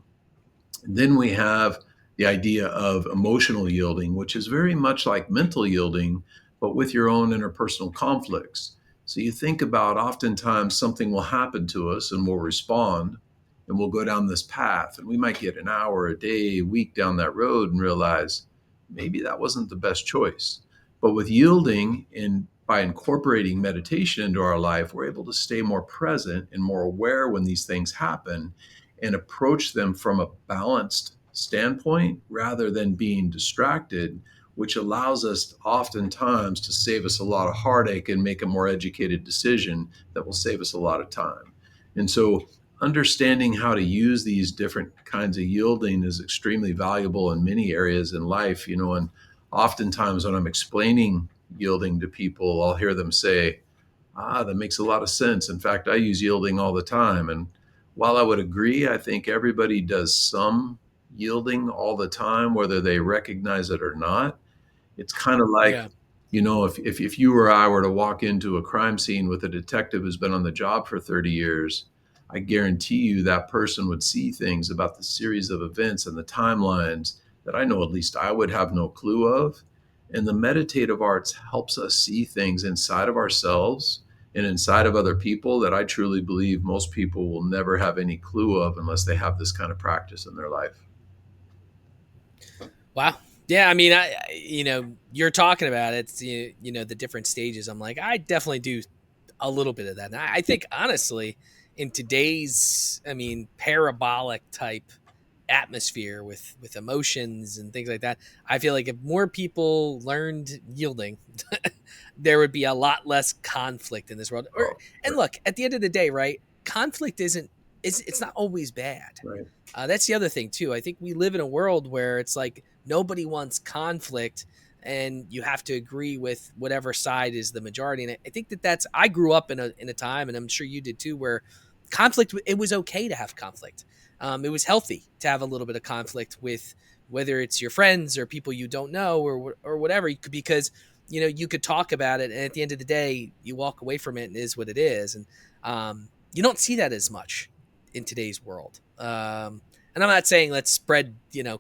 And then we have the idea of emotional yielding, which is very much like mental yielding, but with your own interpersonal conflicts. So you think about oftentimes something will happen to us and we'll respond and we'll go down this path. And we might get an hour, a day, a week down that road and realize maybe that wasn't the best choice. But with yielding and by incorporating meditation into our life, we're able to stay more present and more aware when these things happen and approach them from a balanced standpoint rather than being distracted, which allows us oftentimes to save us a lot of heartache and make a more educated decision that will save us a lot of time. And so understanding how to use these different kinds of yielding is extremely valuable in many areas in life, and oftentimes when I'm explaining yielding to people, I'll hear them say, that makes a lot of sense. In fact, I use yielding all the time. And while I would agree, I think everybody does some yielding all the time, whether they recognize it or not. It's kind of like, Yeah. if you or I were to walk into a crime scene with a detective who's been on the job for 30 years, I guarantee you that person would see things about the series of events and the timelines that I know at least I would have no clue of. And the meditative arts helps us see things inside of ourselves and inside of other people that I truly believe most people will never have any clue of unless they have this kind of practice in their life. Wow. Yeah, I mean, you're talking about it, the different stages. I'm like, I definitely do a little bit of that. And I think honestly, in today's, parabolic type atmosphere with emotions and things like that, I feel like if more people learned yielding, there would be a lot less conflict in this world. Or Oh, and right, look, at the end of the day, right? Conflict isn't it's not always bad. right, That's the other thing too. I think we live in a world where it's like nobody wants conflict, and you have to agree with whatever side is the majority. And I think that's. I grew up in a time, and I'm sure you did too, where conflict. It was okay to have conflict. It was healthy to have a little bit of conflict with whether it's your friends or people you don't know or whatever, because you could talk about it, and at the end of the day, you walk away from it, and it is what it is. And you don't see that as much in today's world. And I'm not saying let's spread,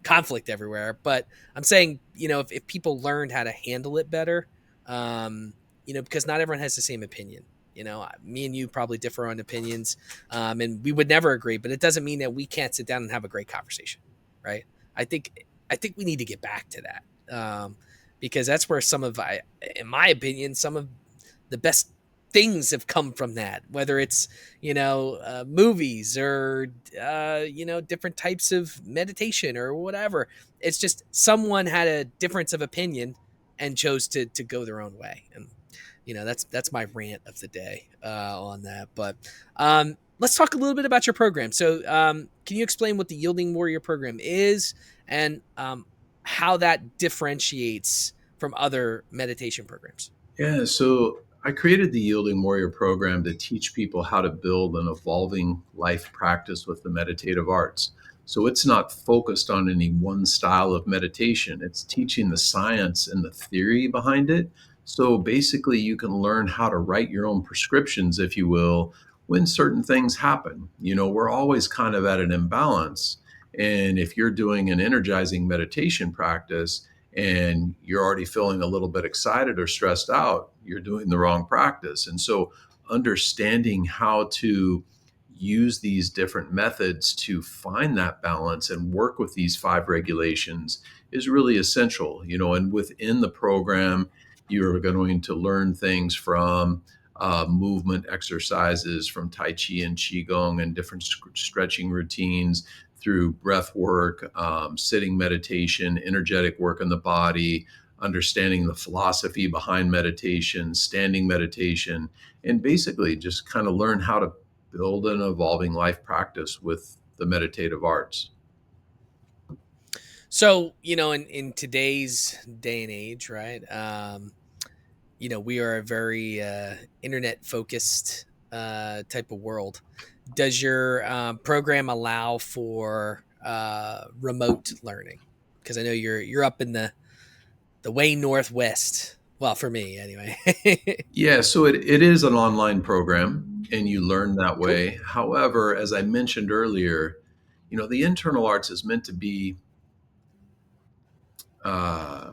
conflict everywhere, but I'm saying, if people learned how to handle it better, because not everyone has the same opinion. Me and you probably differ on opinions, and we would never agree, but it doesn't mean that we can't sit down and have a great conversation, right? I think, I think we need to get back to that, because that's where in my opinion, some of the best things have come from that, whether it's movies or different types of meditation or whatever. It's just someone had a difference of opinion and chose to go their own way. And that's my rant of the day on that. But let's talk a little bit about your program. So can you explain what the Yielding Warrior program is, and how that differentiates from other meditation programs? Yeah, so I created the Yielding Warrior program to teach people how to build an evolving life practice with the meditative arts. So it's not focused on any one style of meditation, it's teaching the science and the theory behind it. So basically, you can learn how to write your own prescriptions, if you will, when certain things happen. We're always kind of at an imbalance. And if you're doing an energizing meditation practice, and you're already feeling a little bit excited or stressed out, you're doing the wrong practice. And so, understanding how to use these different methods to find that balance and work with these five regulations is really essential. And within the program, you're going to learn things from movement exercises, from Tai Chi and Qigong, and different stretching routines, through breath work, sitting meditation, energetic work in the body, understanding the philosophy behind meditation, standing meditation, and basically just kind of learn how to build an evolving life practice with the meditative arts. So, in today's day and age, right? We are a very internet focused type of world. Does your program allow for remote learning? Because I know you're up in the way northwest. Well, for me anyway. Yeah, so it is an online program and you learn that Cool. way. However, as I mentioned earlier, the internal arts is meant to be uh,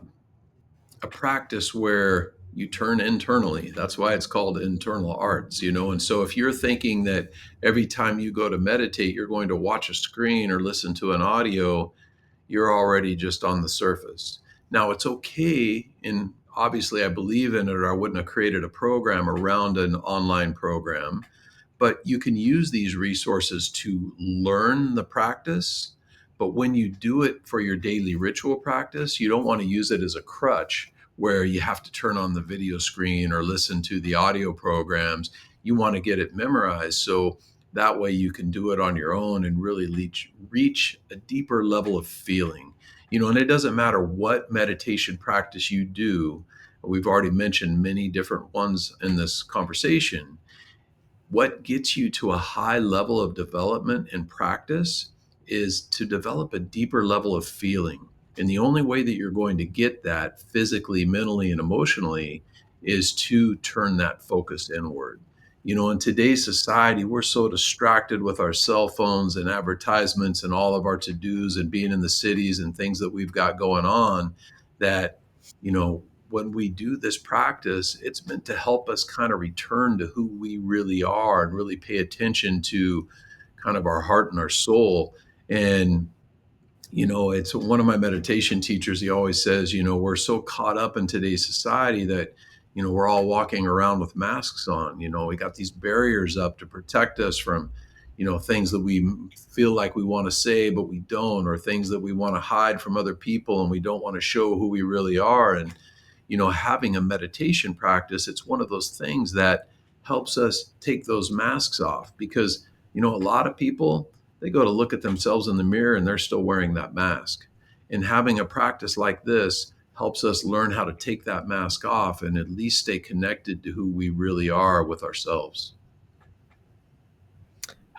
a practice where you turn internally. That's why it's called internal arts. And so if you're thinking that every time you go to meditate, you're going to watch a screen or listen to an audio, you're already just on the surface. Now, it's okay, and obviously I believe in it, or I wouldn't have created a program around an online program. But you can use these resources to learn the practice. But when you do it for your daily ritual practice, you don't want to use it as a crutch where you have to turn on the video screen or listen to the audio programs. You want to get it memorized. So that way you can do it on your own and really reach a deeper level of feeling. And it doesn't matter what meditation practice you do. We've already mentioned many different ones in this conversation. What gets you to a high level of development and practice is to develop a deeper level of feeling. And the only way that you're going to get that physically, mentally, and emotionally is to turn that focus inward. In today's society, we're so distracted with our cell phones and advertisements and all of our to dos and being in the cities and things that we've got going on that, when we do this practice, it's meant to help us kind of return to who we really are and really pay attention to kind of our heart and our soul. And, it's one of my meditation teachers. He always says, we're so caught up in today's society that, we're all walking around with masks on. We got these barriers up to protect us from, things that we feel like we want to say, but we don't, or things that we want to hide from other people and we don't want to show who we really are. And, having a meditation practice, it's one of those things that helps us take those masks off because, a lot of people, they go to look at themselves in the mirror and they're still wearing that mask. And having a practice like this helps us learn how to take that mask off and at least stay connected to who we really are with ourselves.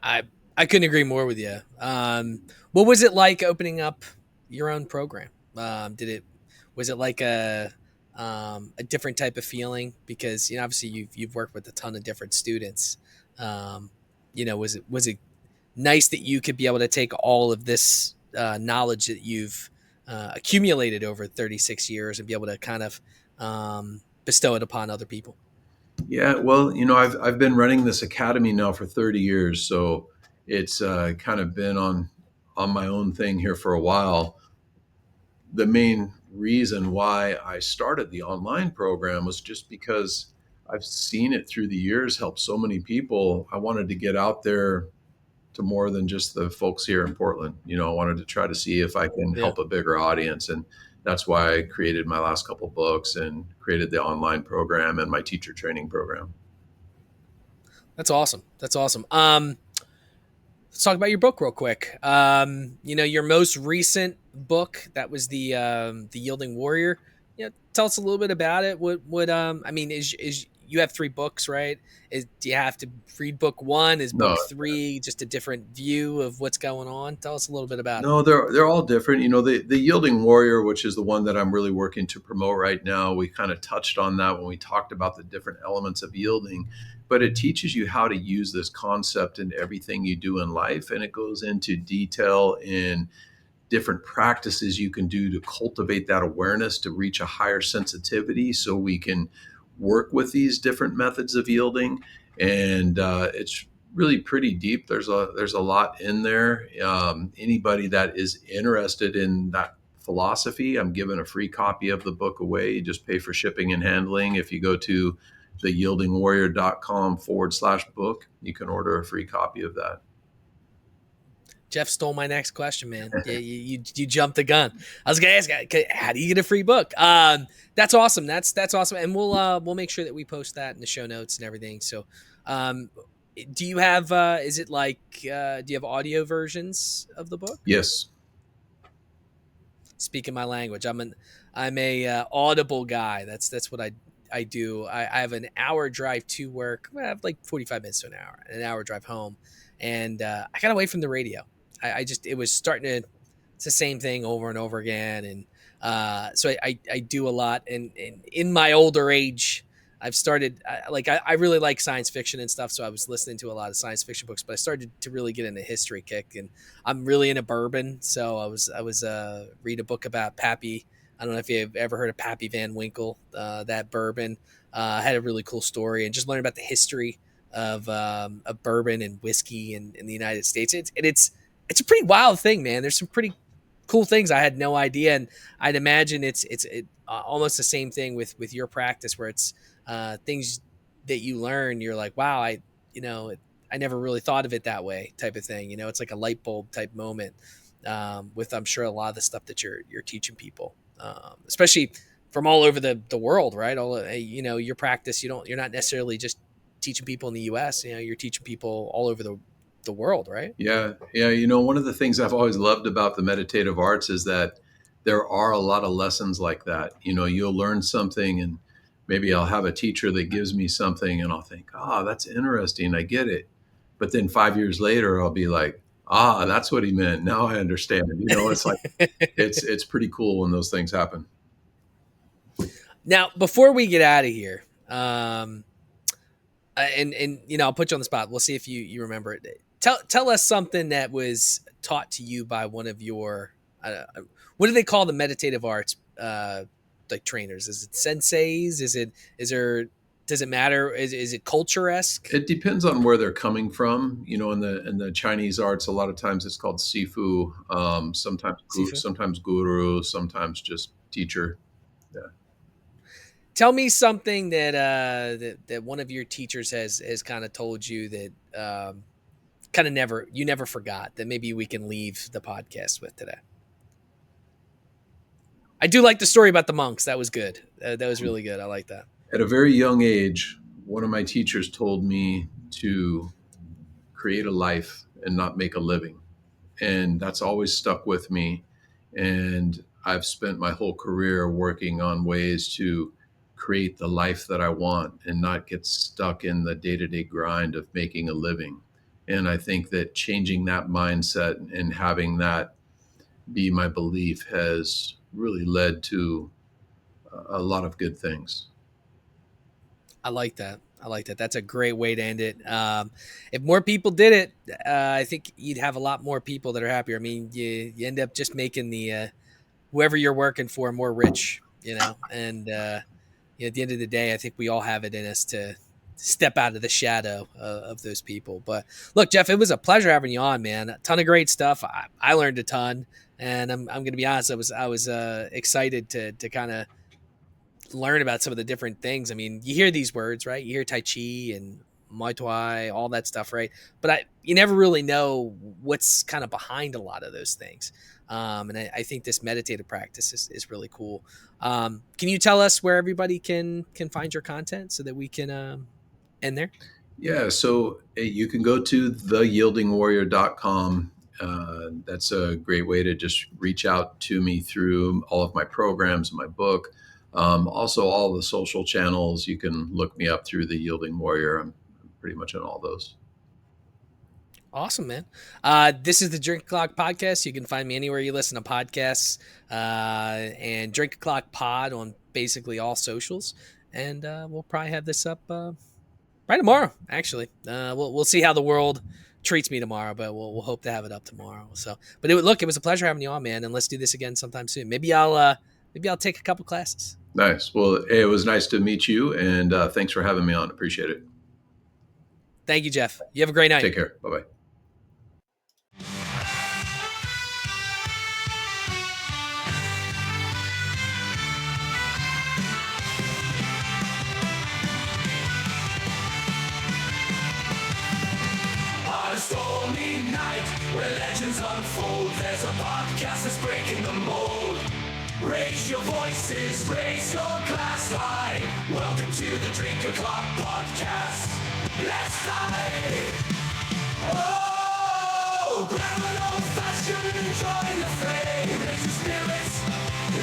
I couldn't agree more with you. What was it like opening up your own program? Was it like a different type of feeling? Because obviously you've worked with a ton of different students. Was it nice that you could be able to take all of this knowledge that you've accumulated over 36 years and be able to kind of bestow it upon other people? Yeah, well, I've been running this academy now for 30 years, so it's kind of been on my own thing here for a while. The main reason why I started the online program was just because I've seen it through the years help so many people. I wanted to get out there to more than just the folks here in Portland. I wanted to try to see if I can Yeah. help a bigger audience. And that's why I created my last couple books and created the online program and my teacher training program. That's awesome. That's awesome. Let's talk about your book real quick. Your most recent book, that was the Yielding Warrior. Tell us a little bit about it. Is you have 3 books, right? Do you have to read book 1? Is No, book 3 just a different view of what's going on? Tell us a little bit about it. no, they're all different. The Yielding Warrior, which is the one that I'm really working to promote right now. We kind of touched on that when we talked about the different elements of yielding, but it teaches you how to use this concept in everything you do in life, and it goes into detail in different practices you can do to cultivate that awareness to reach a higher sensitivity so we can work with these different methods of yielding. And it's really pretty deep. There's a lot in there. Anybody that is interested in that philosophy, I'm giving a free copy of the book away. You just pay for shipping and handling. If you go to theyieldingwarrior.com/book, you can order a free copy of that. Jeff stole my next question, man. You jumped the gun. I was gonna ask, how do you get a free book? That's awesome. That's awesome, and we'll make sure that we post that in the show notes and everything. So, do you have? Is it like? Do you have audio versions of the book? Yes. Speaking my language, I'm a Audible guy. That's what I do. I have an hour drive to work. I have like 45 minutes to an hour drive home, and I got away from the radio. It was starting to, it's the same thing over and over again. And so I do a lot. And in my older age, I've started, I really like science fiction and stuff. So I was listening to a lot of science fiction books, but I started to really get into history kick. And I'm really into bourbon. So I was read a book about Pappy. I don't know if you've ever heard of Pappy Van Winkle, that bourbon. Had a really cool story, and just learn about the history of bourbon and whiskey in the United States. It's a pretty wild thing, man. There's some pretty cool things I had no idea, and I'd imagine it's almost the same thing with your practice, where it's things that you learn. You're like, wow, I never really thought of it that way, type of thing. It's like a light bulb type moment with, I'm sure, a lot of the stuff that you're teaching people, especially from all over the world, right? Your practice, you're not necessarily just teaching people in the U.S. You're teaching people all over the world, right? Yeah, yeah. One of the things I've always loved about the meditative arts is that there are a lot of lessons like that. You'll learn something, and maybe I'll have a teacher that gives me something, and I'll think, that's interesting. I get it. But then 5 years later, I'll be like, that's what he meant. Now I understand. It's like it's pretty cool when those things happen. Now, before we get out of here, and I'll put you on the spot. We'll see if you remember it. Tell us something that was taught to you by one of your what do they call the meditative arts like trainers? Is it senseis? Does it matter? Is it culture-esque? It depends on where they're coming from. In the Chinese arts, a lot of times it's called sifu. Sifu? Sometimes guru, sometimes just teacher. Yeah. Tell me something that one of your teachers has kind of told you that kind of never forgot, that maybe we can leave the podcast with today. I do like the story about the monks. That was good. That was really good. I like that. At a very young age, one of my teachers told me to create a life and not make a living. And that's always stuck with me. And I've spent my whole career working on ways to create the life that I want and not get stuck in the day-to-day grind of making a living. And I think that changing that mindset and having that be my belief has really led to a lot of good things. I like that. That's a great way to end it. If more people did it, I think you'd have a lot more people that are happier. I mean, you end up just making the whoever you're working for more rich, and at the end of the day, I think we all have it in us to step out of the shadow of those people. But look, Jeff, it was a pleasure having you on, man. A ton of great stuff. I learned a ton, and I'm going to be honest. I was excited to kind of learn about some of the different things. I mean, you hear these words, right? You hear Tai Chi and Muay Thai, all that stuff, right? But you never really know what's kind of behind a lot of those things. And I think this meditative practice is really cool. Can you tell us where everybody can find your content so that we can end there? Yeah, so you can go to theyieldingwarrior.com. That's a great way to just reach out to me through all of my programs and my book. Also, all the social channels, you can look me up through The Yielding Warrior. I'm pretty much on all those. Awesome, man. This is the Drink O'Clock Podcast. You can find me anywhere you listen to podcasts, and Drink O'Clock Pod on basically all socials. And we'll probably have this up right tomorrow, actually. We'll see how the world treats me tomorrow, but we'll hope to have it up tomorrow. So, but it was a pleasure having you on, man. And let's do this again sometime soon. Maybe I'll take a couple classes. Nice. Well, it was nice to meet you, and thanks for having me on. Appreciate it. Thank you, Jeff. You have a great night. Take care. Bye-bye. On a stormy night where legends unfold, there's a podcast that's breaking the mold. Raise your voices, raise your glass high. Welcome to the Drink O'Clock Podcast. Let's dive. Oh, grab an old fashioned and join the fray. Raise your spirits,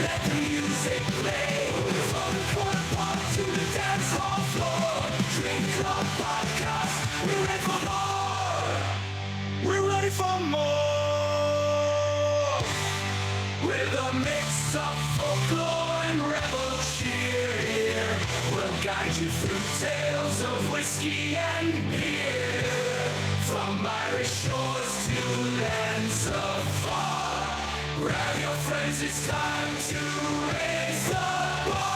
let the music play. From the corner pub to the dance hall floor. Drink O'Clock Podcast, we're ready for more. We're ready for more. With a mix of folklore and rebel cheer, we'll guide you through tales of whiskey and beer. From Irish shores to lands afar, grab your friends, it's time to raise the bar.